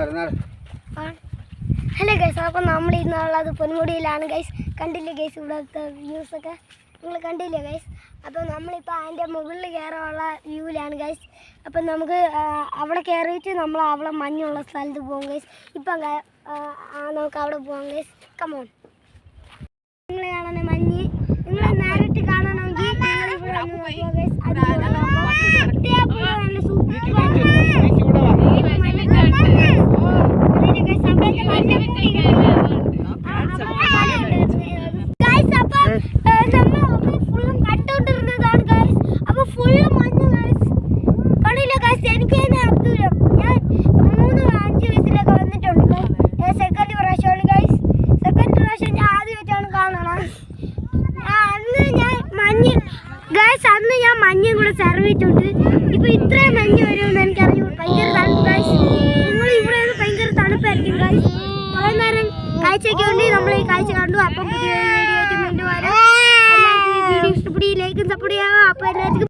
Hello guys, അപ്പോൾ നമ്മൾ ഇന്നുള്ളത് പൊന്മുടിയിലാണ് ഗൈസ്. കണ്ടില്ലേ ഗൈസ്, ഇവിടുത്തെ വ്യൂസൊക്കെ നിങ്ങൾ കണ്ടില്ലേ ഗൈസ്? അപ്പോൾ നമ്മളിപ്പോൾ അതിൻ്റെ മുകളിൽ കയറാനുള്ള വ്യൂവിലാണ് ഗൈസ്. അപ്പം നമുക്ക് അവിടെ കയറിയിട്ട് നമ്മൾ അവിടെ മഞ്ഞുള്ള സ്ഥലത്ത് പോകും ഗൈസ്. ഇപ്പം നമുക്ക് അവിടെ പോകാം ഗൈസ്. കമോൺ, നിങ്ങൾ കാണാൻ മഞ്ഞ് നിങ്ങൾ നേരിട്ട് കാണണമെങ്കിൽ നിങ്ങളിവിടെ ഗൈസ്. അന്ന് ഞാൻ മഞ്ഞും കൂടെ സർവിട്ടുണ്ട്. ഇപ്പൊ ഇത്രയും മഞ്ഞ് വരുമെന്ന് എനിക്കറിയൂ. ഭയങ്കര തണുപ്പ് ഗൈസ്. നിങ്ങൾ ഇവിടെ ഭയങ്കര തണുപ്പായിരിക്കും ഗൈസ്. കുറെ നേരം കാഴ്ചയ്ക്ക് വേണ്ടി നമ്മൾ ഈ കാഴ്ച കണ്ടു. അപ്പം പുതിയ വീഡിയോ ആയിട്ട് വീണ്ടും വരാം. എല്ലാവർക്കും ഈ വീഡിയോ ഇഷ്ടപ്പെടുകയും ലൈക്കും സപ്പോർട്ട് ചെയ്യാം. അപ്പോൾ എല്ലാവർക്കും